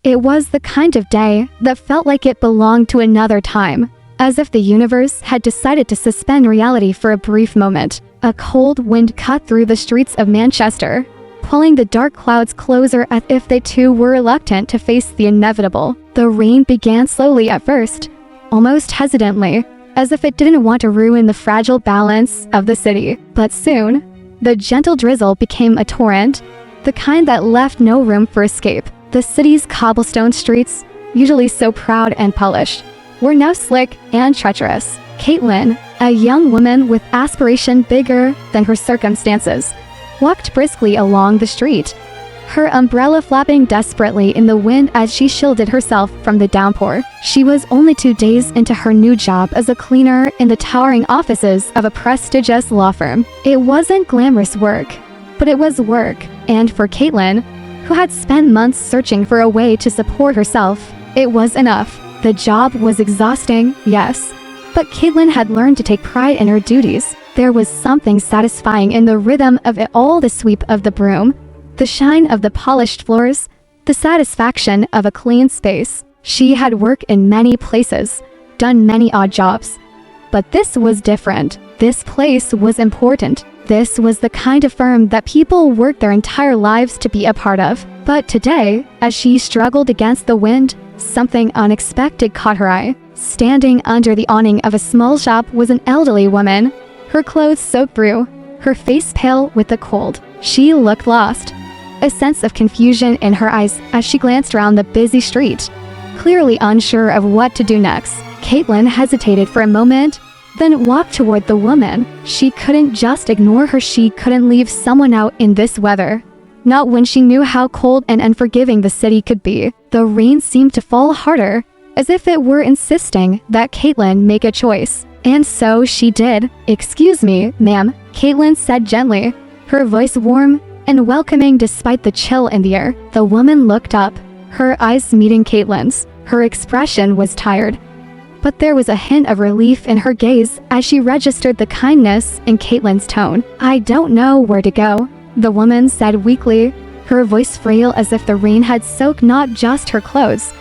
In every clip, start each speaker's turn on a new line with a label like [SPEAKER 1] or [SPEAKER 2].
[SPEAKER 1] It was the kind of day that felt like it belonged to another time, as if the universe had decided to suspend reality for a brief moment. A cold wind cut through the streets of Manchester, pulling the dark clouds closer as if they too were reluctant to face the inevitable. The rain began slowly at first, almost hesitantly, as if it didn't want to ruin the fragile balance of the city. But soon, the gentle drizzle became a torrent, the kind that left no room for escape. The city's cobblestone streets, usually so proud and polished, were now slick and treacherous. Caitlyn, a young woman with aspiration bigger than her circumstances, walked briskly along the street, her umbrella flapping desperately in the wind as she shielded herself from the downpour. She was only 2 days into her new job as a cleaner in the towering offices of a prestigious law firm. It wasn't glamorous work, but it was work, and for Caitlyn, who had spent months searching for a way to support herself, it was enough. The job was exhausting, yes, but Caitlyn had learned to take pride in her duties. There was something satisfying in the rhythm of it all, the sweep of the broom, the shine of the polished floors, the satisfaction of a clean space. She had worked in many places, done many odd jobs, but this was different. This place was important. This was the kind of firm that people worked their entire lives to be a part of. But today, as she struggled against the wind, something unexpected caught her eye. Standing under the awning of a small shop was an elderly woman, her clothes soaked through, her face pale with the cold. She looked lost, a sense of confusion in her eyes as she glanced around the busy street, clearly unsure of what to do next. Caitlyn hesitated for a moment, then walked toward the woman. She couldn't just ignore her. She couldn't leave someone out in this weather, not when she knew how cold and unforgiving the city could be. The rain seemed to fall harder, as if it were insisting that Caitlyn make a choice. And so she did. "Excuse me, ma'am," Caitlyn said gently, her voice warm and welcoming despite the chill in the air. The woman looked up, her eyes meeting Caitlyn's. Her expression was tired, but there was a hint of relief in her gaze as she registered the kindness in Caitlyn's tone. "I don't know where to go," the woman said weakly, her voice frail as if the rain had soaked not just her clothes,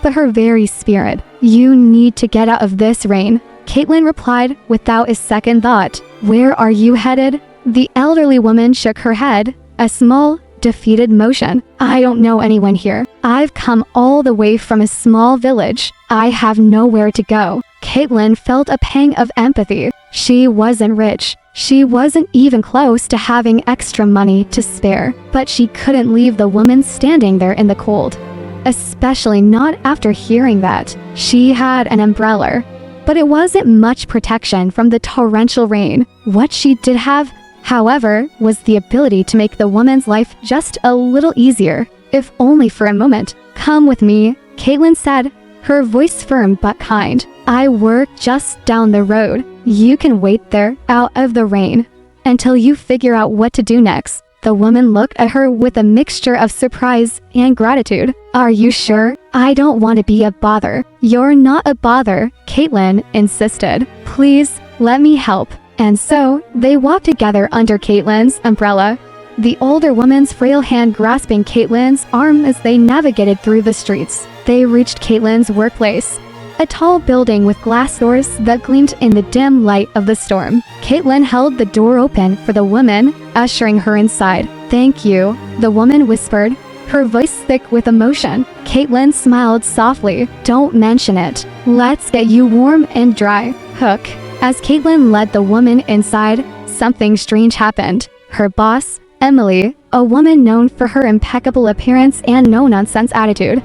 [SPEAKER 1] but her very spirit. "You need to get out of this rain," Caitlyn replied without a second thought. "Where are you headed?" The elderly woman shook her head, a small, defeated motion. "I don't know anyone here. I've come all the way from a small village. I have nowhere to go." Caitlyn felt a pang of empathy. She wasn't rich. She wasn't even close to having extra money to spare. But she couldn't leave the woman standing there in the cold, especially not after hearing that. She had an umbrella, but it wasn't much protection from the torrential rain. What she did have, however, was the ability to make the woman's life just a little easier, if only for a moment. "Come with me," Caitlyn said, her voice firm but kind. "I work just down the road. You can wait there, out of the rain, until you figure out what to do next." The woman looked at her with a mixture of surprise and gratitude. "Are you sure? I don't want to be a bother." "You're not a bother," Caitlyn insisted. "Please, let me help." And so, they walked together under Caitlyn's umbrella, the older woman's frail hand grasping Caitlyn's arm as they navigated through the streets. They reached Caitlyn's workplace, a tall building with glass doors that gleamed in the dim light of the storm. Caitlyn held the door open for the woman, ushering her inside. "Thank you," the woman whispered, her voice thick with emotion. Caitlyn smiled softly. "Don't mention it. Let's get you warm and dry." Hook. As Caitlyn led the woman inside, something strange happened. Her boss, Emily, a woman known for her impeccable appearance and no-nonsense attitude,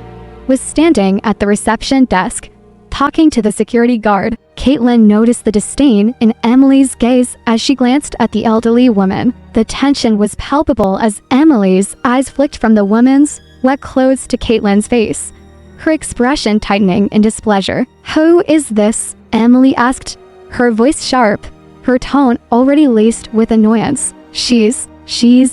[SPEAKER 1] was standing at the reception desk, talking to the security guard. Caitlyn noticed the disdain in Emily's gaze as she glanced at the elderly woman. The tension was palpable as Emily's eyes flicked from the woman's wet clothes to Caitlyn's face, her expression tightening in displeasure. "Who is this?" Emily asked, her voice sharp, her tone already laced with annoyance. She's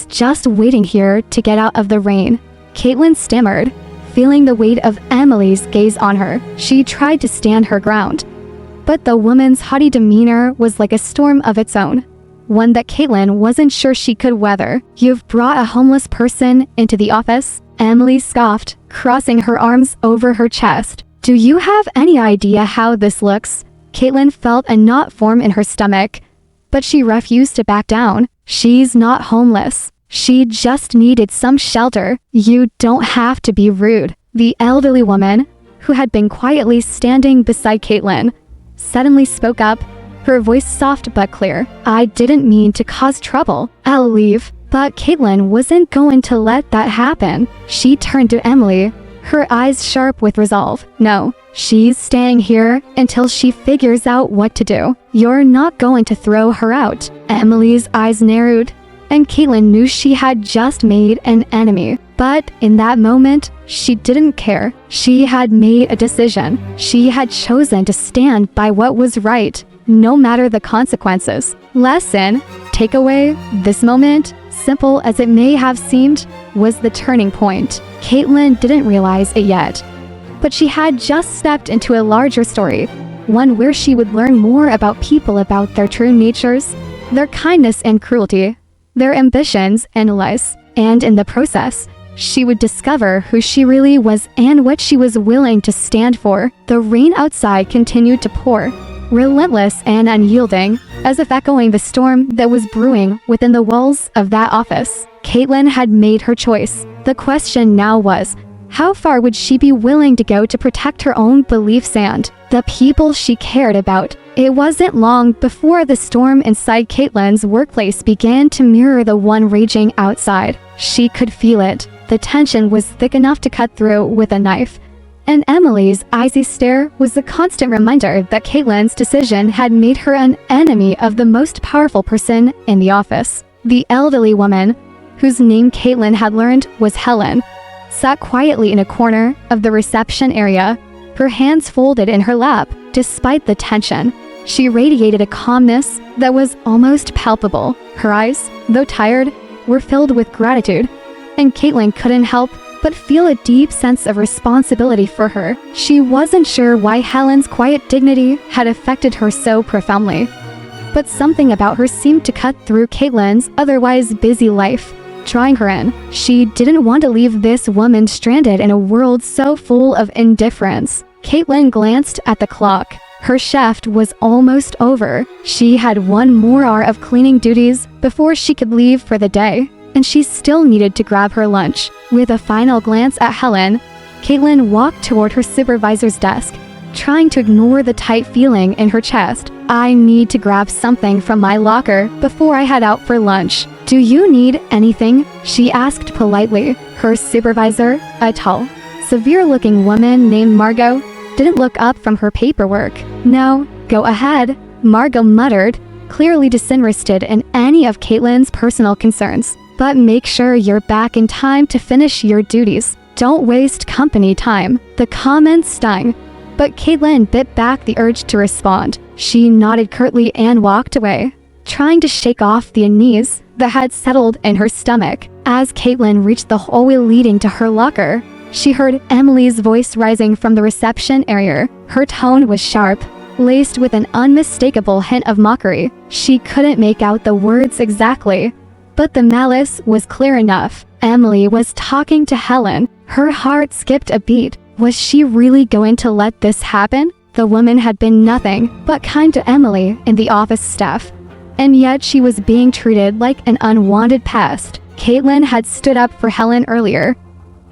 [SPEAKER 1] just waiting here to get out of the rain," Caitlyn stammered, feeling the weight of Emily's gaze on her. She tried to stand her ground, but the woman's haughty demeanor was like a storm of its own, one that Caitlyn wasn't sure she could weather. "You've brought a homeless person into the office?" Emily scoffed, crossing her arms over her chest. "Do you have any idea how this looks?" Caitlyn felt a knot form in her stomach, but she refused to back down. "She's not homeless. She just needed some shelter. You don't have to be rude." The elderly woman, who had been quietly standing beside Caitlyn, suddenly spoke up, her voice soft but clear. "I didn't mean to cause trouble. I'll leave." But Caitlyn wasn't going to let that happen. She turned to Emily, her eyes sharp with resolve. "No, she's staying here until she figures out what to do. You're not going to throw her out." Emily's eyes narrowed, and Caitlyn knew she had just made an enemy. But in that moment, she didn't care. She had made a decision. She had chosen to stand by what was right, no matter the consequences. Lesson, takeaway, this moment, simple as it may have seemed, was the turning point. Caitlyn didn't realize it yet, but she had just stepped into a larger story, one where she would learn more about people, about their true natures, their kindness and cruelty, their ambitions and lies, and in the process, she would discover who she really was and what she was willing to stand for. The rain outside continued to pour, relentless and unyielding, as if echoing the storm that was brewing within the walls of that office. Caitlyn had made her choice. The question now was, how far would she be willing to go to protect her own beliefs and the people she cared about? It wasn't long before the storm inside Caitlyn's workplace began to mirror the one raging outside. She could feel it. The tension was thick enough to cut through with a knife. And Emily's icy stare was a constant reminder that Caitlyn's decision had made her an enemy of the most powerful person in the office. The elderly woman, whose name Caitlyn had learned was Helen, sat quietly in a corner of the reception area, her hands folded in her lap. Despite the tension, she radiated a calmness that was almost palpable. Her eyes, though tired, were filled with gratitude, and Caitlyn couldn't help but feel a deep sense of responsibility for her. She wasn't sure why Helen's quiet dignity had affected her so profoundly, but something about her seemed to cut through Caitlyn's otherwise busy life, drawing her in. She didn't want to leave this woman stranded in a world so full of indifference. Caitlyn glanced at the clock. Her shift was almost over. She had one more hour of cleaning duties before she could leave for the day, and she still needed to grab her lunch. With a final glance at Helen, Caitlyn walked toward her supervisor's desk, trying to ignore the tight feeling in her chest. "I need to grab something from my locker before I head out for lunch. Do you need anything?" she asked politely. Her supervisor, a tall, severe-looking woman named Margot, didn't look up from her paperwork. "No, go ahead," Margot muttered, clearly disinterested in any of Caitlyn's personal concerns. "But make sure you're back in time to finish your duties. Don't waste company time." The comment stung, but Caitlyn bit back the urge to respond. She nodded curtly and walked away, trying to shake off the unease that had settled in her stomach. As Caitlyn reached the hallway leading to her locker, she heard Emily's voice rising from the reception area. Her tone was sharp, laced with an unmistakable hint of mockery. She couldn't make out the words exactly, but the malice was clear enough. Emily was talking to Helen. Her heart skipped a beat. Was she really going to let this happen? The woman had been nothing but kind to Emily and the office staff, and yet she was being treated like an unwanted pest. Caitlyn had stood up for Helen earlier,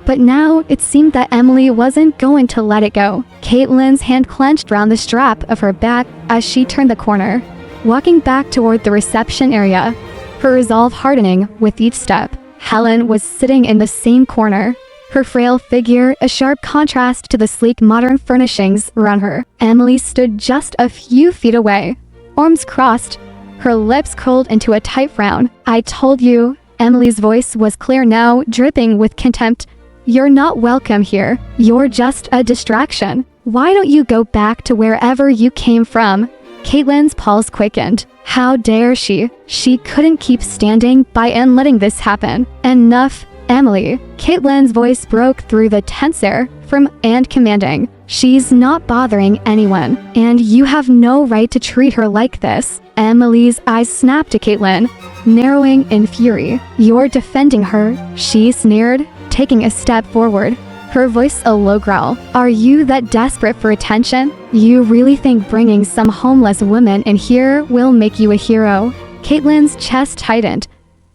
[SPEAKER 1] but now it seemed that Emily wasn't going to let it go. Caitlyn's hand clenched round the strap of her bag as she turned the corner, walking back toward the reception area, her resolve hardening with each step. Helen was sitting in the same corner, her frail figure a sharp contrast to the sleek modern furnishings around her. Emily stood just a few feet away, arms crossed, her lips curled into a tight frown. "I told you," Emily's voice was clear now, dripping with contempt. "You're not welcome here. You're just a distraction. Why don't you go back to wherever you came from?" Caitlyn's pulse quickened. How dare she? She couldn't keep standing by and letting this happen. "Enough, Emily." Caitlyn's voice broke through the tense air, firm and commanding. "She's not bothering anyone, and you have no right to treat her like this." Emily's eyes snapped to Caitlyn, narrowing in fury. "You're defending her," she sneered. taking a step forward, her voice a low growl. Are you that desperate for attention? You really think bringing some homeless woman in here will make you a hero? Caitlyn's chest tightened,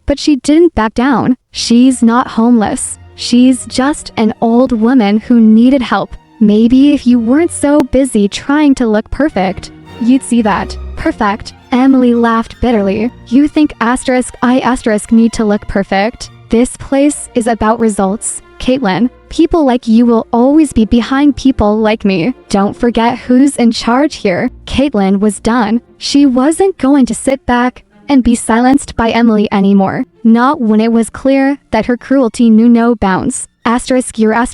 [SPEAKER 1] but she didn't back down. She's not homeless. She's just an old woman who needed help. Maybe if you weren't so busy trying to look perfect, you'd see that. Perfect? Emily laughed bitterly. You think I need to look perfect? This place is about results. Caitlyn, people like you will always be behind people like me. Don't forget who's in charge here. Caitlyn was done. She wasn't going to sit back and be silenced by Emily anymore. Not when it was clear that her cruelty knew no bounds. You're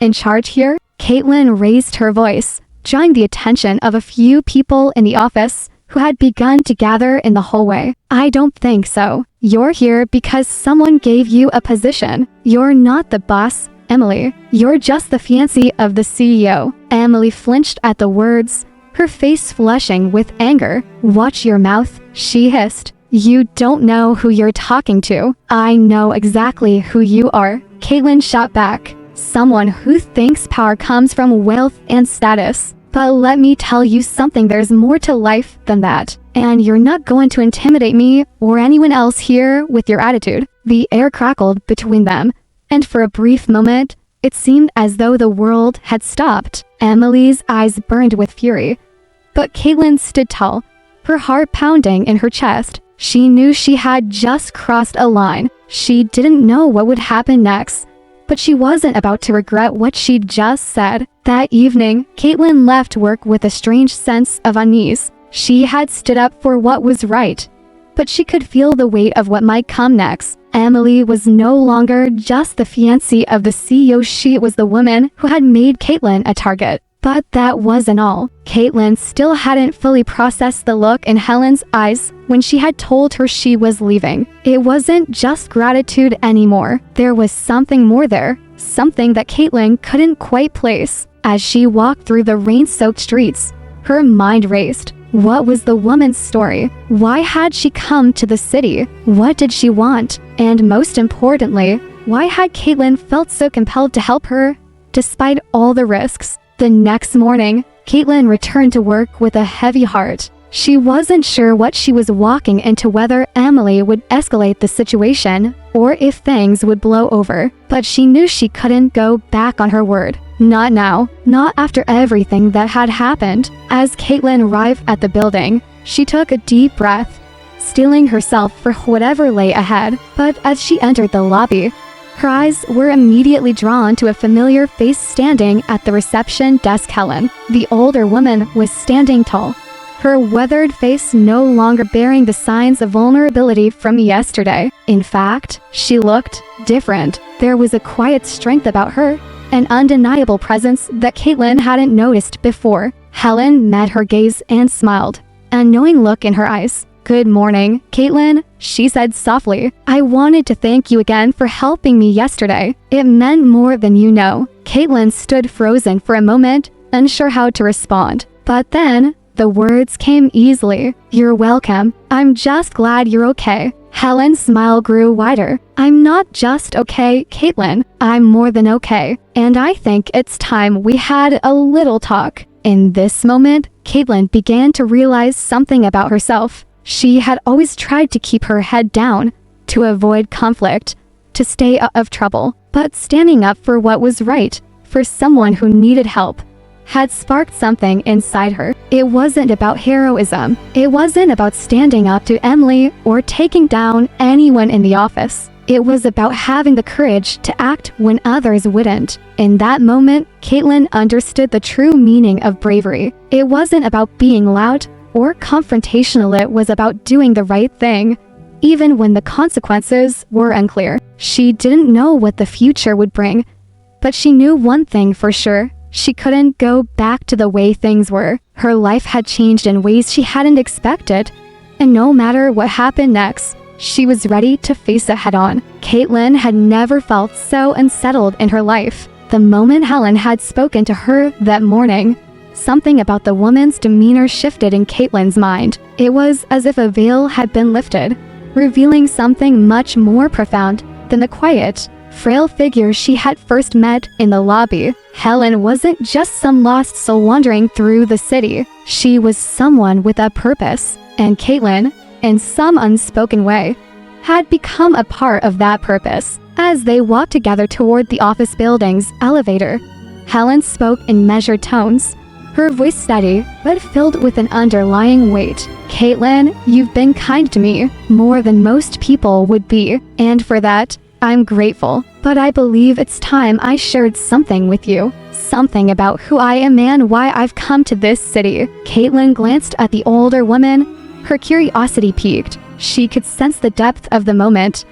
[SPEAKER 1] in charge here? Caitlyn raised her voice, drawing the attention of a few people in the office who had begun to gather in the hallway. I don't think so. You're here because someone gave you a position. You're not the boss, Emily. You're just the fiancée of the CEO. Emily flinched at the words, her face flushing with anger. Watch your mouth, she hissed. You don't know who you're talking to. I know exactly who you are. Caitlyn shot back. Someone who thinks power comes from wealth and status. But let me tell you something, there's more to life than that. And you're not going to intimidate me or anyone else here with your attitude. The air crackled between them, and for a brief moment, it seemed as though the world had stopped. Emily's eyes burned with fury. But Caitlyn stood tall, her heart pounding in her chest. She knew she had just crossed a line. She didn't know what would happen next, but she wasn't about to regret what she'd just said. That evening, Caitlyn left work with a strange sense of unease. She had stood up for what was right, but she could feel the weight of what might come next. Emily was no longer just the fiancée of the CEO, she was the woman who had made Caitlyn a target. But that wasn't all. Caitlyn still hadn't fully processed the look in Helen's eyes when she had told her she was leaving. It wasn't just gratitude anymore. There was something more there, something that Caitlyn couldn't quite place. As she walked through the rain-soaked streets, her mind raced. What was the woman's story? Why had she come to the city? What did she want? And most importantly, why had Caitlyn felt so compelled to help her, despite all the risks? The next morning, Caitlyn returned to work with a heavy heart. She wasn't sure what she was walking into, whether Emily would escalate the situation or if things would blow over. But she knew she couldn't go back on her word. Not now, not after everything that had happened. As Caitlyn arrived at the building, she took a deep breath, steeling herself for whatever lay ahead. But as she entered the lobby, her eyes were immediately drawn to a familiar face standing at the reception desk. Helen, the older woman, was standing tall, her weathered face no longer bearing the signs of vulnerability from yesterday. In fact, she looked different. There was a quiet strength about her, an undeniable presence that Caitlyn hadn't noticed before. Helen met her gaze and smiled, a knowing look in her eyes. Good morning, Caitlyn, she said softly. I wanted to thank you again for helping me yesterday. It meant more than you know. Caitlyn stood frozen for a moment, unsure how to respond. But then, the words came easily. You're welcome. I'm just glad you're okay. Helen's smile grew wider. I'm not just okay, Caitlyn. I'm more than okay. And I think it's time we had a little talk. In this moment, Caitlyn began to realize something about herself. She had always tried to keep her head down, to avoid conflict, to stay out of trouble. But standing up for what was right, for someone who needed help, had sparked something inside her. It wasn't about heroism. It wasn't about standing up to Emily or taking down anyone in the office. It was about having the courage to act when others wouldn't. In that moment, Caitlyn understood the true meaning of bravery. It wasn't about being loud or confrontational, it was about doing the right thing, even when the consequences were unclear. She didn't know what the future would bring, but she knew one thing for sure. She couldn't go back to the way things were. Her life had changed in ways she hadn't expected, and no matter what happened next, she was ready to face it head-on. Caitlyn had never felt so unsettled in her life. The moment Helen had spoken to her that morning, something about the woman's demeanor shifted in Caitlyn's mind. It was as if a veil had been lifted, revealing something much more profound than the quiet, frail figure she had first met in the lobby. Helen wasn't just some lost soul wandering through the city. She was someone with a purpose, and Caitlyn, in some unspoken way, had become a part of that purpose. As they walked together toward the office building's elevator, Helen spoke in measured tones, her voice steady, but filled with an underlying weight. "Caitlyn, you've been kind to me, more than most people would be, and for that, I'm grateful. But I believe it's time I shared something with you. Something about who I am and why I've come to this city." Caitlyn glanced at the older woman, her curiosity piqued. She could sense the depth of the moment,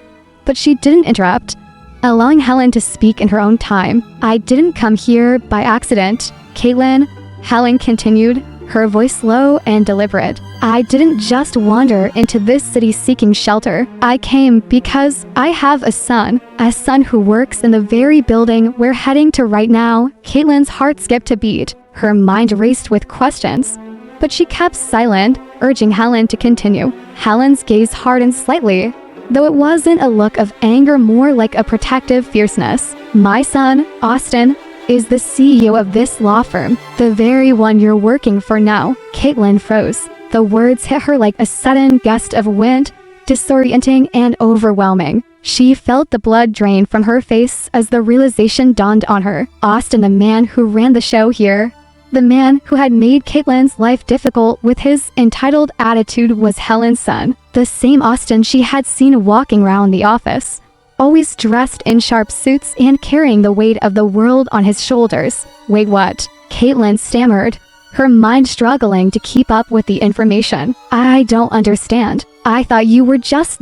[SPEAKER 1] but she didn't interrupt, allowing Helen to speak in her own time. "I didn't come here by accident, Caitlyn," Helen continued, her voice low and deliberate. "I didn't just wander into this city seeking shelter. I came because I have a son who works in the very building we're heading to right now." Caitlyn's heart skipped a beat. Her mind raced with questions, but she kept silent, urging Helen to continue. Helen's gaze hardened slightly, though it wasn't a look of anger, more like a protective fierceness. "My son, Austin, is the CEO of this law firm, the very one you're working for now." Caitlyn froze. The words hit her like a sudden gust of wind, disorienting and overwhelming. She felt the blood drain from her face as the realization dawned on her. Austin, the man who ran the show here, the man who had made Caitlyn's life difficult with his entitled attitude, was Helen's son. The same Austin she had seen walking around the office, always dressed in sharp suits and carrying the weight of the world on his shoulders. "Wait, what?" Caitlyn stammered, her mind struggling to keep up with the information. "I don't understand. I thought you were just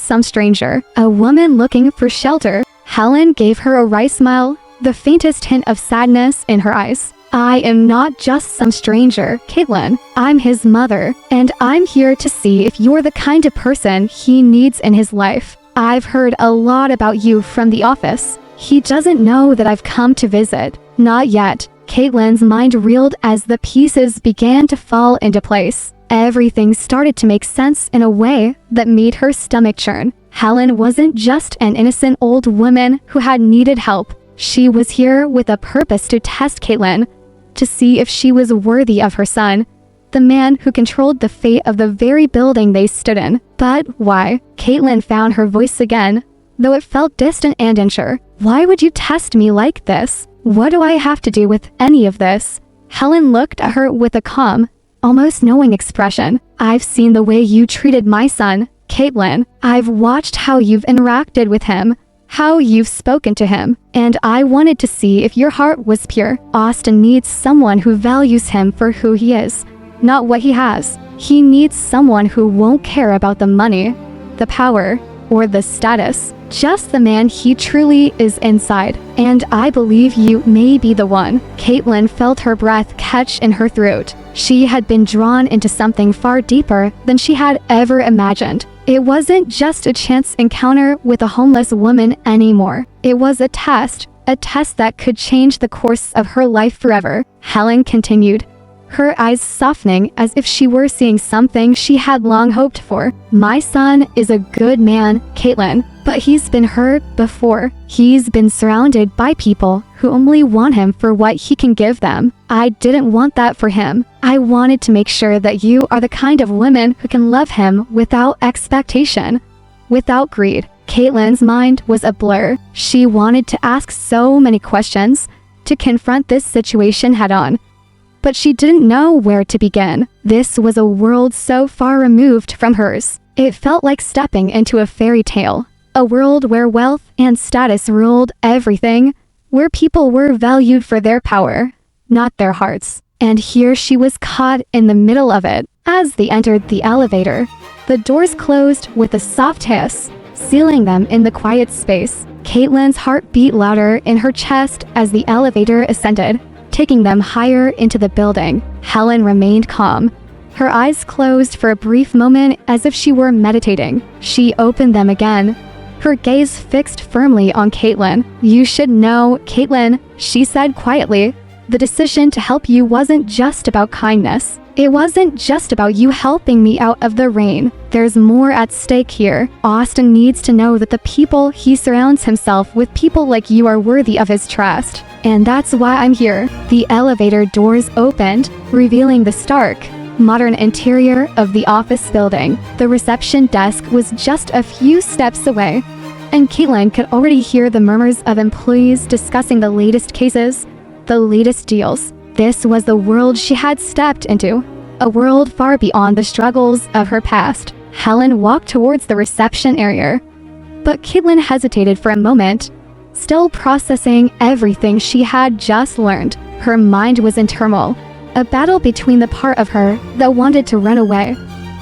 [SPEAKER 1] some stranger, a woman looking for shelter." Helen gave her a wry smile, the faintest hint of sadness in her eyes. "I am not just some stranger, Caitlyn. I'm his mother, and I'm here to see if you're the kind of person he needs in his life. I've heard a lot about you from the office. He doesn't know that I've come to visit." "Not yet." Caitlyn's mind reeled as the pieces began to fall into place. Everything started to make sense in a way that made her stomach churn. Helen wasn't just an innocent old woman who had needed help. She was here with a purpose to test Caitlyn, to see if she was worthy of her son, the man who controlled the fate of the very building they stood in. "But why?" Caitlyn found her voice again, though it felt distant and unsure. "Why would you test me like this? What do I have to do with any of this?" Helen looked at her with a calm, almost knowing expression. "I've seen the way you treated my son, Caitlyn. I've watched how you've interacted with him, how you've spoken to him, and I wanted to see if your heart was pure. Austin needs someone who values him for who he is, not what he has. He needs someone who won't care about the money, the power, or the status, just the man he truly is inside. And I believe you may be the one." Caitlyn felt her breath catch in her throat. She had been drawn into something far deeper than she had ever imagined. It wasn't just a chance encounter with a homeless woman anymore. It was a test that could change the course of her life forever. Helen continued, her eyes softening as if she were seeing something she had long hoped for. "My son is a good man, Caitlyn, but he's been hurt before. He's been surrounded by people who only want him for what he can give them. I didn't want that for him. I wanted to make sure that you are the kind of woman who can love him without expectation, without greed." Caitlyn's mind was a blur. She wanted to ask so many questions, to confront this situation head-on, but she didn't know where to begin. This was a world so far removed from hers. It felt like stepping into a fairy tale, a world where wealth and status ruled everything, where people were valued for their power, not their hearts. And here she was caught in the middle of it. As they entered the elevator, the doors closed with a soft hiss, sealing them in the quiet space. Caitlyn's heart beat louder in her chest as the elevator ascended, taking them higher into the building. Helen remained calm, her eyes closed for a brief moment as if she were meditating. She opened them again, her gaze fixed firmly on Caitlyn. "You should know, Caitlyn," she said quietly, The decision to help you wasn't just about kindness. It wasn't just about you helping me out of the rain. There's more at stake here. Austin needs to know that the people he surrounds himself with, people like you, are worthy of his trust. And that's why I'm here. The elevator doors opened, revealing the stark, modern interior of the office building. The reception desk was just a few steps away, and Caitlyn could already hear the murmurs of employees discussing the latest cases, the latest deals. This was the world she had stepped into, a world far beyond the struggles of her past. Helen walked towards the reception area, but Caitlyn hesitated for a moment, still processing everything she had just learned. Her mind was in turmoil, a battle between the part of her that wanted to run away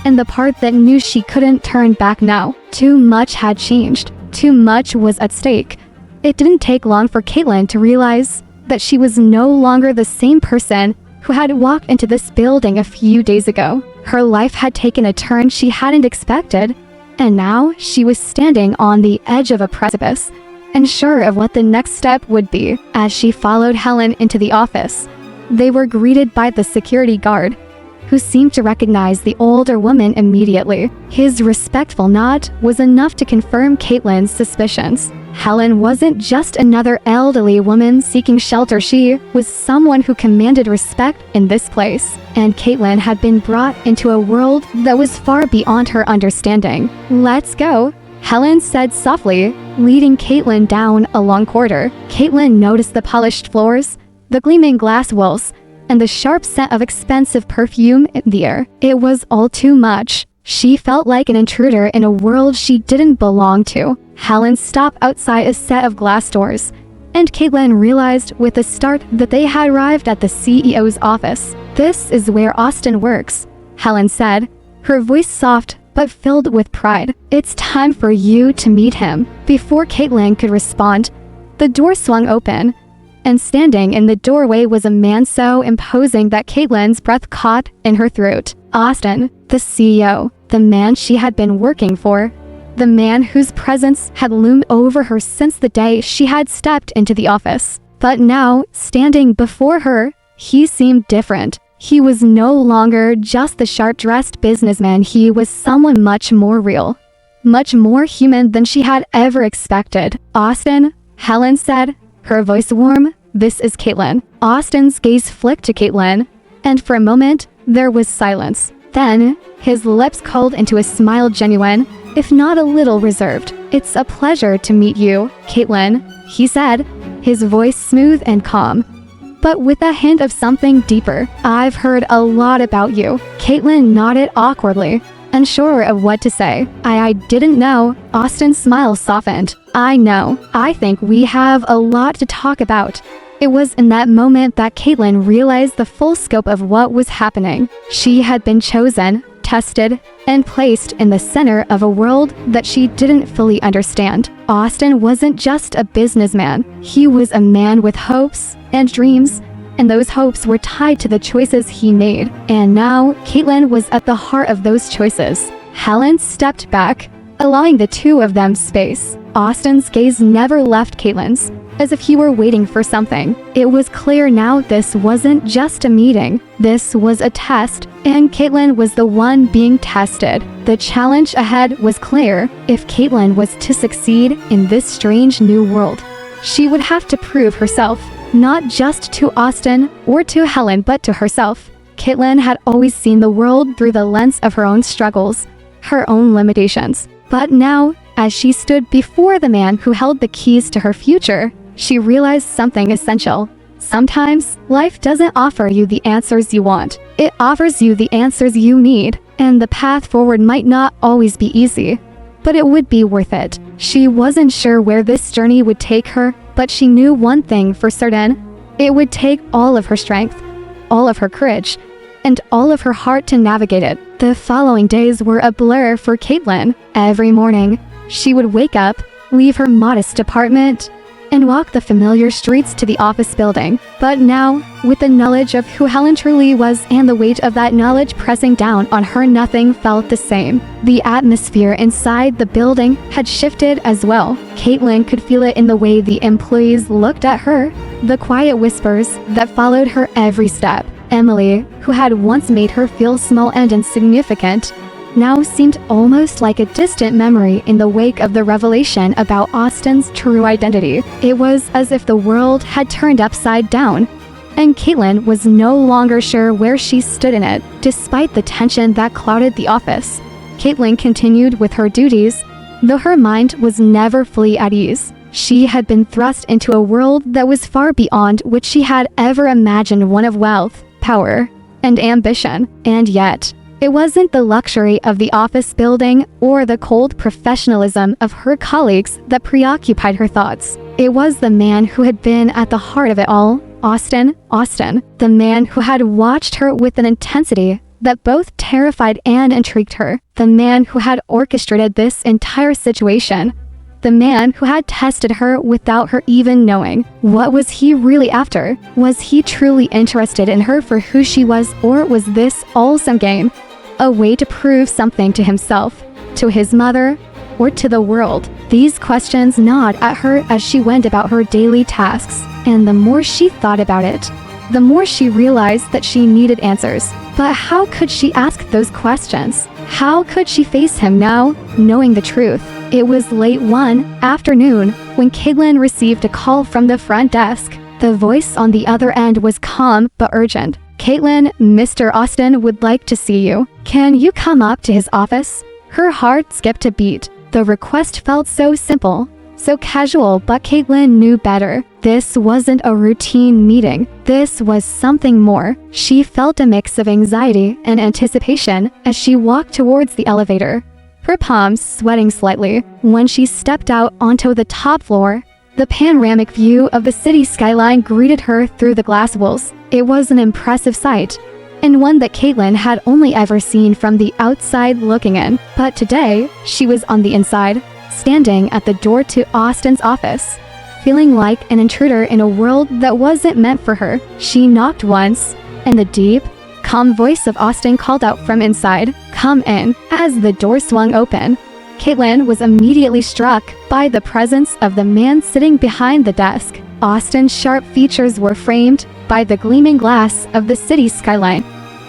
[SPEAKER 1] and the part that knew she couldn't turn back now. Too much had changed. Too much was at stake. It didn't take long for Caitlyn to realize that she was no longer the same person who had walked into this building a few days ago. Her life had taken a turn she hadn't expected, and now she was standing on the edge of a precipice, unsure of what the next step would be. As she followed Helen into the office, they were greeted by the security guard, who seemed to recognize the older woman immediately. His respectful nod was enough to confirm Caitlyn's suspicions. Helen wasn't just another elderly woman seeking shelter. She was someone who commanded respect in this place, and Caitlyn had been brought into a world that was far beyond her understanding. "Let's go," Helen said softly, leading Caitlyn down a long corridor. Caitlyn noticed the polished floors, the gleaming glass walls, and the sharp scent of expensive perfume in the air. It was all too much. She felt like an intruder in a world she didn't belong to. Helen stopped outside a set of glass doors, and Caitlyn realized with a start that they had arrived at the CEO's office. "This is where Austin works," Helen said, her voice soft but filled with pride. "It's time for you to meet him." Before Caitlyn could respond, the door swung open, and standing in the doorway was a man so imposing that Caitlyn's breath caught in her throat. Austin, the CEO, the man she had been working for, the man whose presence had loomed over her since the day she had stepped into the office. But now, standing before her, he seemed different. He was no longer just the sharp-dressed businessman. He was someone much more real, much more human than she had ever expected. "Austin," Helen said, her voice warm, "this is Caitlyn." Austin's gaze flicked to Caitlyn, and for a moment, there was silence. Then, his lips curled into a smile, genuine, if not a little reserved. "It's a pleasure to meet you, Caitlyn," he said, his voice smooth and calm, but with a hint of something deeper. "I've heard a lot about you." Caitlyn nodded awkwardly, unsure of what to say. I didn't know." Austin's smile softened. "I know. I think we have a lot to talk about." It was in that moment that Caitlyn realized the full scope of what was happening. She had been chosen, tested, and placed in the center of a world that she didn't fully understand. Austin wasn't just a businessman. He was a man with hopes and dreams, and those hopes were tied to the choices he made. And now, Caitlyn was at the heart of those choices. Helen stepped back, allowing the two of them space. Austin's gaze never left Caitlyn's, as if he were waiting for something. It was clear now this wasn't just a meeting. This was a test, and Caitlyn was the one being tested. The challenge ahead was clear. If Caitlyn was to succeed in this strange new world, she would have to prove herself, not just to Austin or to Helen, but to herself. Caitlyn had always seen the world through the lens of her own struggles, her own limitations. But now, as she stood before the man who held the keys to her future, she realized something essential. Sometimes, life doesn't offer you the answers you want. It offers you the answers you need, and the path forward might not always be easy, but it would be worth it. She wasn't sure where this journey would take her, but she knew one thing for certain. It would take all of her strength, all of her courage, and all of her heart to navigate it. The following days were a blur for Caitlyn. Every morning, she would wake up, leave her modest apartment, and walk the familiar streets to the office building. But now, with the knowledge of who Helen truly was and the weight of that knowledge pressing down on her, nothing felt the same. The atmosphere inside the building had shifted as well. Caitlyn could feel it in the way the employees looked at her, the quiet whispers that followed her every step. Emily, who had once made her feel small and insignificant, now seemed almost like a distant memory in the wake of the revelation about Austin's true identity. It was as if the world had turned upside down, and Caitlyn was no longer sure where she stood in it. Despite the tension that clouded the office, Caitlyn continued with her duties, though her mind was never fully at ease. She had been thrust into a world that was far beyond what she had ever imagined, one of wealth, power, and ambition. And yet, it wasn't the luxury of the office building or the cold professionalism of her colleagues that preoccupied her thoughts. It was the man who had been at the heart of it all, Austin, the man who had watched her with an intensity that both terrified and intrigued her, the man who had orchestrated this entire situation, the man who had tested her without her even knowing. What was he really after? Was he truly interested in her for who she was, or was this all some game? A way to prove something to himself, to his mother, or to the world? These questions gnawed at her as she went about her daily tasks, and the more she thought about it, the more she realized that she needed answers. But how could she ask those questions? How could she face him now, knowing the truth? It was late one afternoon when Caitlyn received a call from the front desk. The voice on the other end was calm but urgent. "Caitlyn, Mr. Austin would like to see you. Can you come up to his office?" Her heart skipped a beat. The request felt so simple, so casual, but Caitlyn knew better. This wasn't a routine meeting. This was something more. She felt a mix of anxiety and anticipation as she walked towards the elevator, her palms sweating slightly. When she stepped out onto the top floor, the panoramic view of the city skyline greeted her through the glass walls. It was an impressive sight, and one that Caitlyn had only ever seen from the outside looking in. But today, she was on the inside, standing at the door to Austin's office, feeling like an intruder in a world that wasn't meant for her. She knocked once, and the deep, calm voice of Austin called out from inside, "Come in." As the door swung open, Caitlyn was immediately struck by the presence of the man sitting behind the desk. Austin's sharp features were framed by the gleaming glass of the city skyline,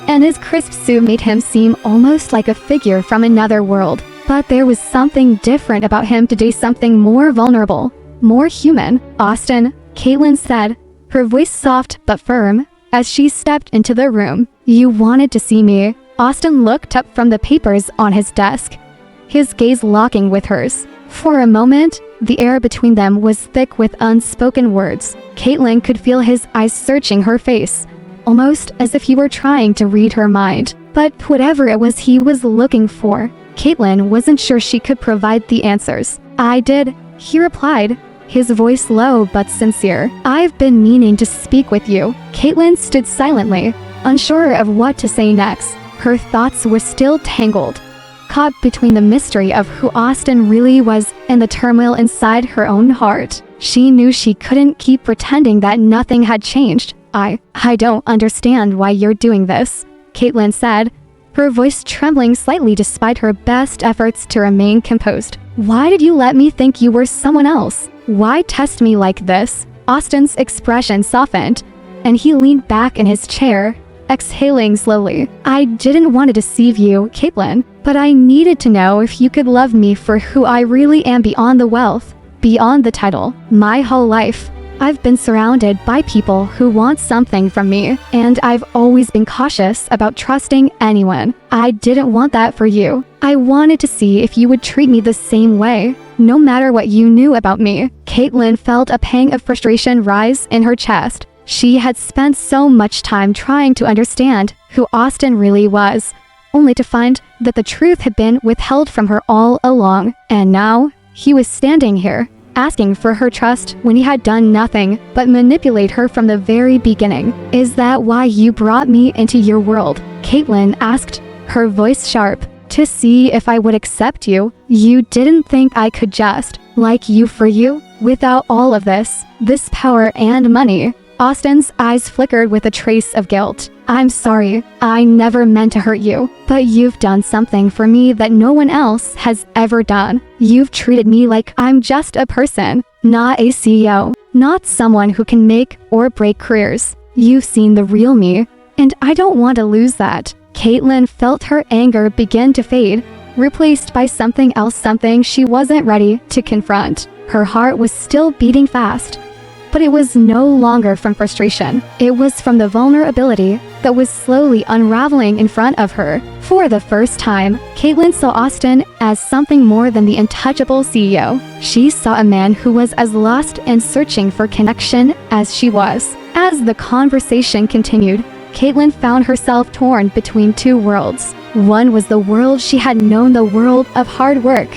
[SPEAKER 1] and his crisp suit made him seem almost like a figure from another world. But there was something different about him today, something more vulnerable, more human. "Austin," Caitlyn said, her voice soft but firm, as she stepped into the room. "You wanted to see me." Austin looked up from the papers on his desk, his gaze locking with hers. For a moment, the air between them was thick with unspoken words. Caitlyn could feel his eyes searching her face, almost as if he were trying to read her mind. But whatever it was he was looking for, Caitlyn wasn't sure she could provide the answers. "I did," he replied, his voice low but sincere. "I've been meaning to speak with you." Caitlyn stood silently, unsure of what to say next. Her thoughts were still tangled, caught between the mystery of who Austin really was and the turmoil inside her own heart. She knew she couldn't keep pretending that nothing had changed. I don't understand why you're doing this," Caitlyn said, her voice trembling slightly despite her best efforts to remain composed. "Why did you let me think you were someone else? Why test me like this?" Austin's expression softened, and he leaned back in his chair, exhaling slowly. "I didn't want to deceive you, Caitlyn, but I needed to know if you could love me for who I really am beyond the wealth, beyond the title. My whole life, I've been surrounded by people who want something from me, and I've always been cautious about trusting anyone. I didn't want that for you. I wanted to see if you would treat me the same way, no matter what you knew about me." Caitlyn felt a pang of frustration rise in her chest. She had spent so much time trying to understand who Austin really was, only to find that the truth had been withheld from her all along. And now, he was standing here, asking for her trust when he had done nothing but manipulate her from the very beginning. "Is that why you brought me into your world?" Caitlyn asked, her voice sharp. "To see if I would accept you. You didn't think I could just Like you for you? Without all of this power and money. Austin's eyes flickered with a trace of guilt. I'm sorry, I never meant to hurt you, but you've done something for me that no one else has ever done. You've treated me like I'm just a person, not a CEO, not someone who can make or break careers. You've seen the real me, and I don't want to lose that. Caitlyn felt her anger begin to fade, replaced by something else, something she wasn't ready to confront. Her heart was still beating fast, but it was no longer from frustration. It was from the vulnerability that was slowly unraveling in front of her. For the first time, Caitlyn saw Austin as something more than the untouchable CEO. She saw a man who was as lost and searching for connection as she was. As the conversation continued, Caitlyn found herself torn between two worlds. One was the world she had known, the world of hard work,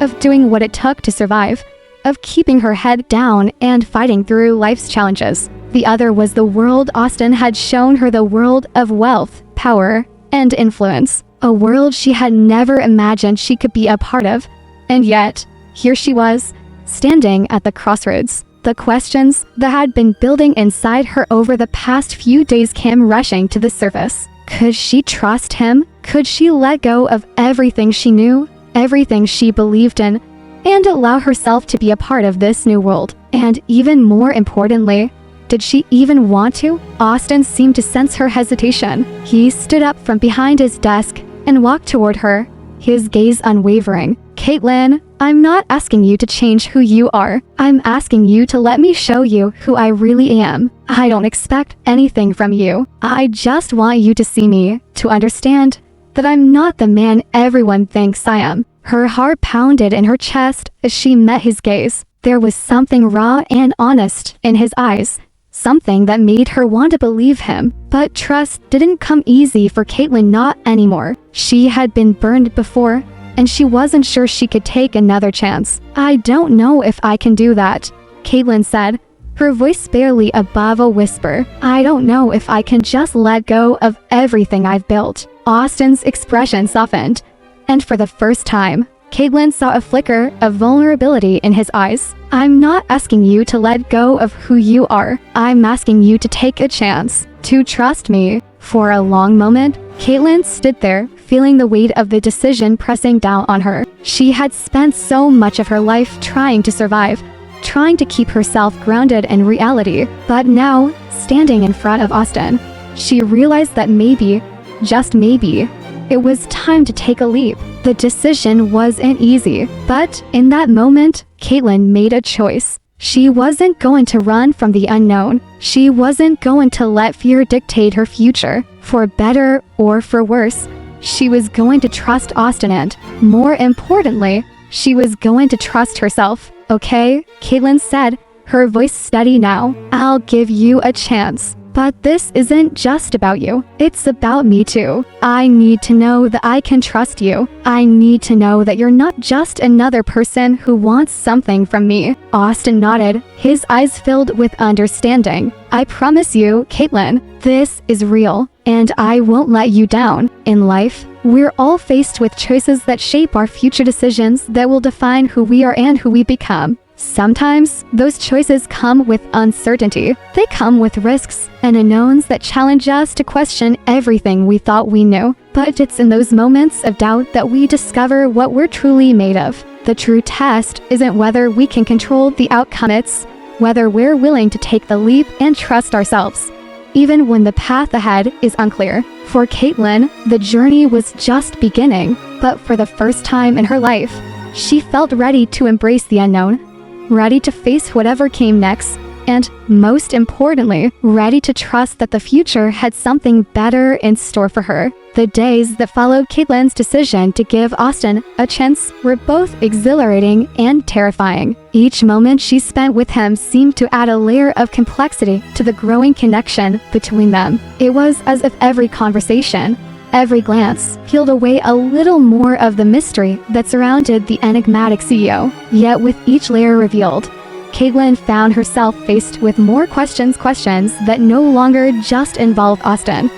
[SPEAKER 1] of doing what it took to survive, of keeping her head down and fighting through life's challenges. The other was the world Austin had shown her, the world of wealth, power, and influence. A world she had never imagined she could be a part of. And yet, here she was, standing at the crossroads. The questions that had been building inside her over the past few days came rushing to the surface. Could she trust him? Could she let go of everything she knew, everything she believed in, and allow herself to be a part of this new world? And even more importantly, did she even want to? Austin seemed to sense her hesitation. He stood up from behind his desk and walked toward her, his gaze unwavering. Caitlyn, I'm not asking you to change who you are. I'm asking you to let me show you who I really am. I don't expect anything from you. I just want you to see me, to understand that I'm not the man everyone thinks I am. Her heart pounded in her chest as she met his gaze. There was something raw and honest in his eyes, something that made her want to believe him. But trust didn't come easy for Caitlyn, not anymore. She had been burned before, and she wasn't sure she could take another chance. I don't know if I can do that, Caitlyn said, her voice barely above a whisper. I don't know if I can just let go of everything I've built. Austin's expression softened, and for the first time, Caitlyn saw a flicker of vulnerability in his eyes. I'm not asking you to let go of who you are. I'm asking you to take a chance, to trust me. For a long moment, Caitlyn stood there, feeling the weight of the decision pressing down on her. She had spent so much of her life trying to survive, trying to keep herself grounded in reality. But now, standing in front of Austin, she realized that maybe, just maybe, it was time to take a leap. The decision wasn't easy, but in that moment, Caitlyn made a choice. She wasn't going to run from the unknown. She wasn't going to let fear dictate her future. For better or for worse, she was going to trust Austin and, more importantly, she was going to trust herself. Okay, Caitlyn said, her voice steady now. I'll give you a chance. But this isn't just about you. It's about me too. I need to know that I can trust you. I need to know that you're not just another person who wants something from me. Austin nodded, his eyes filled with understanding. I promise you, Caitlyn, this is real, and I won't let you down. In life, we're all faced with choices that shape our future, decisions that will define who we are and who we become. Sometimes, those choices come with uncertainty. They come with risks and unknowns that challenge us to question everything we thought we knew. But it's in those moments of doubt that we discover what we're truly made of. The true test isn't whether we can control the outcome, it's whether we're willing to take the leap and trust ourselves, even when the path ahead is unclear. For Caitlyn, the journey was just beginning, but for the first time in her life, she felt ready to embrace the unknown. Ready to face whatever came next, and most importantly, ready to trust that the future had something better in store for her. The days that followed Caitlyn's decision to give Austin a chance were both exhilarating and terrifying. Each moment she spent with him seemed to add a layer of complexity to the growing connection between them. It was as if every conversation, every glance, peeled away a little more of the mystery that surrounded the enigmatic CEO. Yet with each layer revealed, Caitlyn found herself faced with more questions that no longer just involved Austin,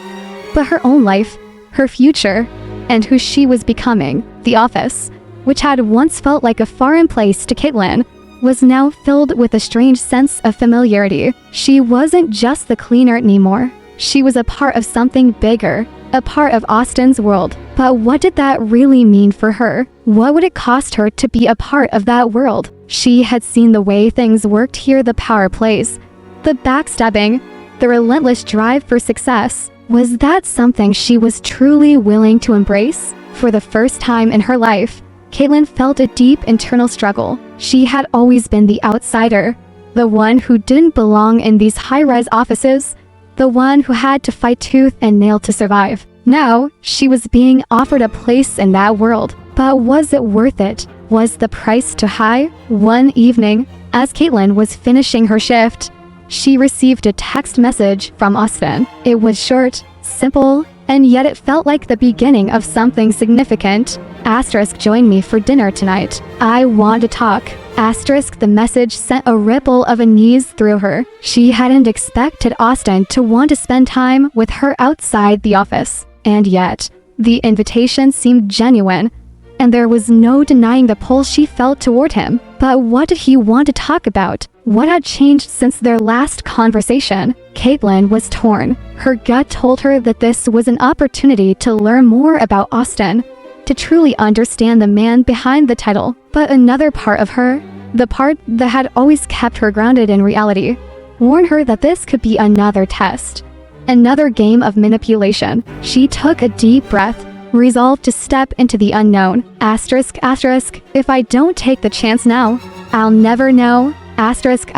[SPEAKER 1] but her own life, her future, and who she was becoming. The office, which had once felt like a foreign place to Caitlyn, was now filled with a strange sense of familiarity. She wasn't just the cleaner anymore. She was a part of something bigger, a part of Austin's world. But what did that really mean for her? What would it cost her to be a part of that world? She had seen the way things worked here, the power plays, the backstabbing, the relentless drive for success. Was that something she was truly willing to embrace? For the first time in her life, Caitlyn felt a deep internal struggle. She had always been the outsider, the one who didn't belong in these high-rise offices, the one who had to fight tooth and nail to survive. Now, she was being offered a place in that world. But was it worth it? Was the price too high? One evening, as Caitlyn was finishing her shift, she received a text message from Austin. It was short, simple, and yet it felt like the beginning of something significant. Asterisk, join me for dinner tonight. I want to talk. Asterisk, the message sent a ripple of unease through her. She hadn't expected Austin to want to spend time with her outside the office. And yet, the invitation seemed genuine, and there was no denying the pull she felt toward him. But what did he want to talk about? What had changed since their last conversation? Caitlyn was torn. Her gut told her that this was an opportunity to learn more about Austin, to truly understand the man behind the title. But another part of her, the part that had always kept her grounded in reality, warned her that this could be another test, another game of manipulation. She took a deep breath, resolved to step into the unknown. Asterisk, if I don't take the chance now, I'll never know. Asterisk,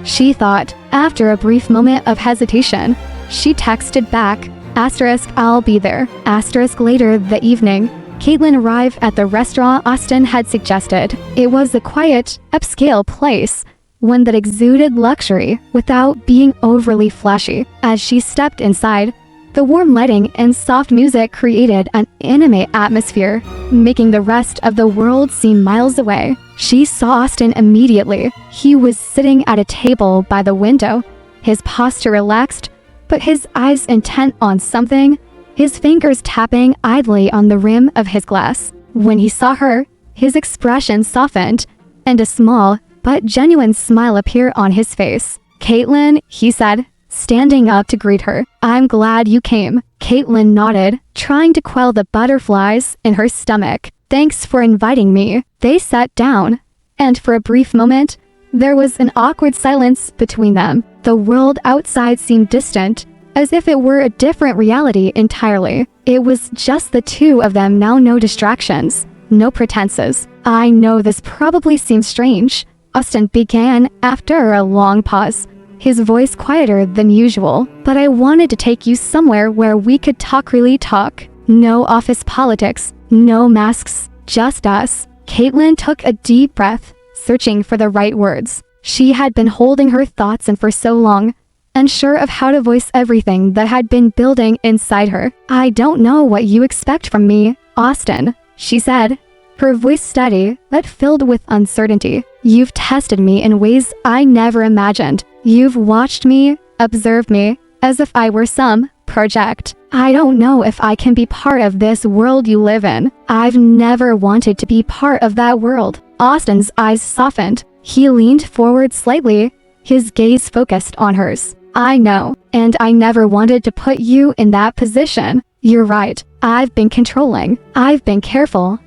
[SPEAKER 1] she thought. After a brief moment of hesitation, she texted back, asterisk, I'll be there. Asterisk, later that evening, Caitlyn arrived at the restaurant Austin had suggested. It was a quiet, upscale place, one that exuded luxury without being overly flashy. As she stepped inside, the warm lighting and soft music created an intimate atmosphere, making the rest of the world seem miles away. She saw Austin immediately. He was sitting at a table by the window, his posture relaxed, but his eyes intent on something, his fingers tapping idly on the rim of his glass. When he saw her, his expression softened, and a small but genuine smile appeared on his face. Caitlyn, he said, standing up to greet her. I'm glad you came. Caitlyn nodded, trying to quell the butterflies in her stomach. Thanks for inviting me. They sat down, and for a brief moment, there was an awkward silence between them. The world outside seemed distant, as if it were a different reality entirely. It was just the two of them now, no distractions, no pretenses. I know this probably seems strange, Austin began after a long pause, his voice quieter than usual, but I wanted to take you somewhere where we could really talk. No office politics, no masks, just us. Caitlyn took a deep breath, searching for the right words. She had been holding her thoughts in for so long, unsure of how to voice everything that had been building inside her. I don't know what you expect from me, Austin, she said, her voice steady but filled with uncertainty. You've tested me in ways I never imagined. You've watched me, observed me, as if I were some project. I don't know if I can be part of this world you live in. I've never wanted to be part of that world. Austin's eyes softened. He leaned forward slightly, his gaze focused on hers. I know, and I never wanted to put you in that position. You're right. I've been controlling. I've been careful,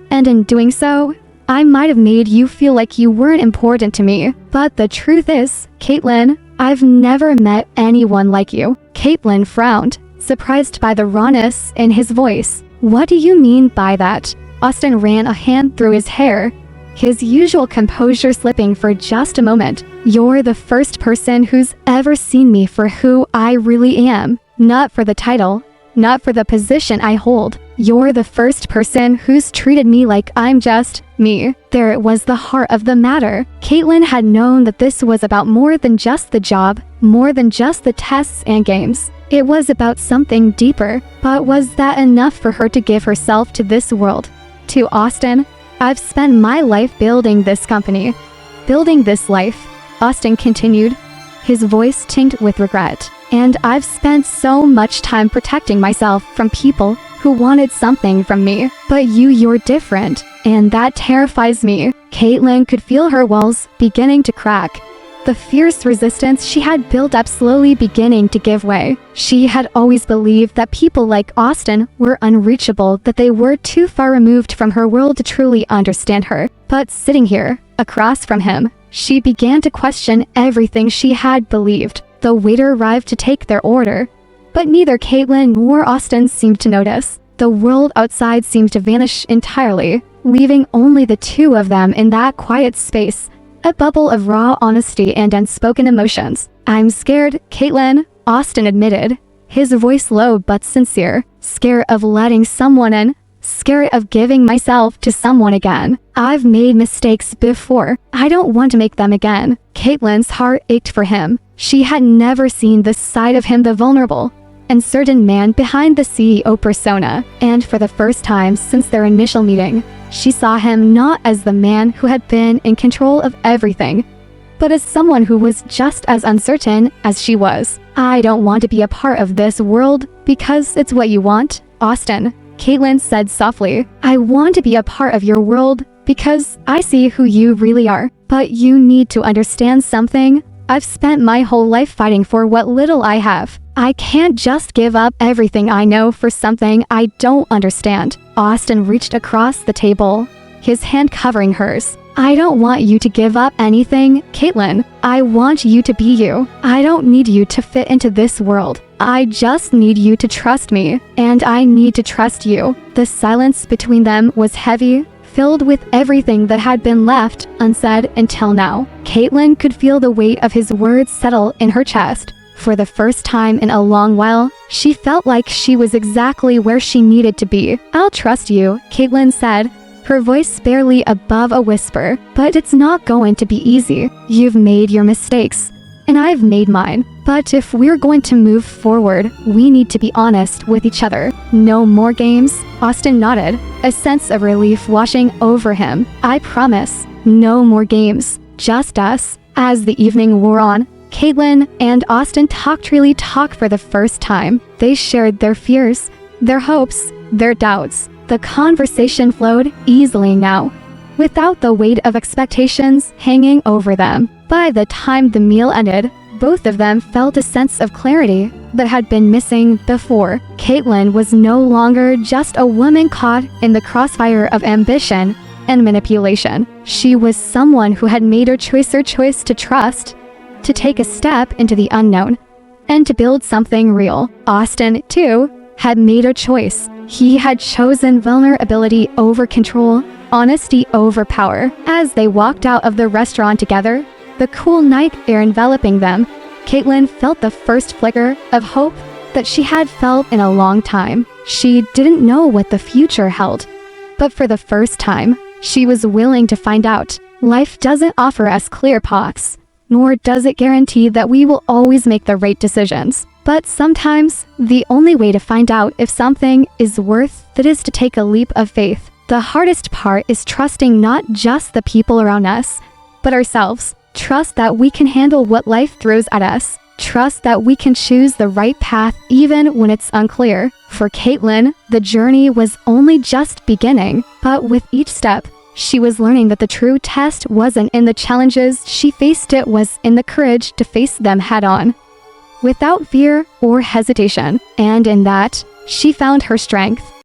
[SPEAKER 1] and in doing so, I might have made you feel like you weren't important to me. But the truth is, Caitlyn, I've never met anyone like you. Caitlyn frowned, surprised by the rawness in his voice. What do you mean by that? Austin ran a hand through his hair, his usual composure slipping for just a moment. You're the first person who's ever seen me for who I really am. Not for the title, not for the position I hold. You're the first person who's treated me like I'm just me. There it was, the heart of the matter. Caitlyn had known that this was about more than just the job, more than just the tests and games. It was about something deeper. But was that enough for her to give herself to this world? To Austin? I've spent my life building this company, building this life, Austin continued, his voice tinged with regret. And I've spent so much time protecting myself from people who wanted something from me, but you're different, and that terrifies me. Caitlyn could feel her walls beginning to crack. The fierce resistance she had built up slowly beginning to give way. She had always believed that people like Austin were unreachable, that they were too far removed from her world to truly understand her. But sitting here, across from him, she began to question everything she had believed. The waiter arrived to take their order, but neither Caitlyn nor Austin seemed to notice. The world outside seemed to vanish entirely, leaving only the two of them in that quiet space. A bubble of raw honesty and unspoken emotions. "I'm scared, Caitlyn," Austin admitted, his voice low but sincere. "Scared of letting someone in. Scared of giving myself to someone again. I've made mistakes before. I don't want to make them again." Caitlyn's heart ached for him. She had never seen this side of him, the vulnerable, uncertain man behind the CEO persona, and for the first time since their initial meeting, she saw him not as the man who had been in control of everything, but as someone who was just as uncertain as she was. "I don't want to be a part of this world because it's what you want, Austin," Caitlyn said softly. "I want to be a part of your world because I see who you really are. But you need to understand something. I've spent my whole life fighting for what little I have. I can't just give up everything I know for something I don't understand." Austin reached across the table, his hand covering hers. "I don't want you to give up anything, Caitlyn. I want you to be you. I don't need you to fit into this world. I just need you to trust me, and I need to trust you." The silence between them was heavy, filled with everything that had been left unsaid until now. Caitlyn could feel the weight of his words settle in her chest. For the first time in a long while, she felt like she was exactly where she needed to be. "I'll trust you," Caitlyn said, her voice barely above a whisper. "But it's not going to be easy. You've made your mistakes, and I've made mine. But if we're going to move forward, we need to be honest with each other. No more games." Austin nodded, a sense of relief washing over him. "I promise, no more games. Just us." As the evening wore on, Caitlyn and Austin really talked for the first time. They shared their fears, their hopes, their doubts. The conversation flowed easily now, without the weight of expectations hanging over them. By the time the meal ended, both of them felt a sense of clarity that had been missing before. Caitlyn was no longer just a woman caught in the crossfire of ambition and manipulation. She was someone who had made her choice to trust, to take a step into the unknown, and to build something real. Austin, too, had made a choice. He had chosen vulnerability over control, honesty over power. As they walked out of the restaurant together, the cool night air enveloping them, Caitlyn felt the first flicker of hope that she had felt in a long time. She didn't know what the future held, but for the first time, she was willing to find out. Life doesn't offer us clear paths, nor does it guarantee that we will always make the right decisions. But sometimes, the only way to find out if something is worth it is to take a leap of faith. The hardest part is trusting not just the people around us, but ourselves. Trust that we can handle what life throws at us. Trust that we can choose the right path even when it's unclear. For Caitlyn, the journey was only just beginning, but with each step, she was learning that the true test wasn't in the challenges she faced, it was in the courage to face them head on, without fear or hesitation. And in that, she found her strength.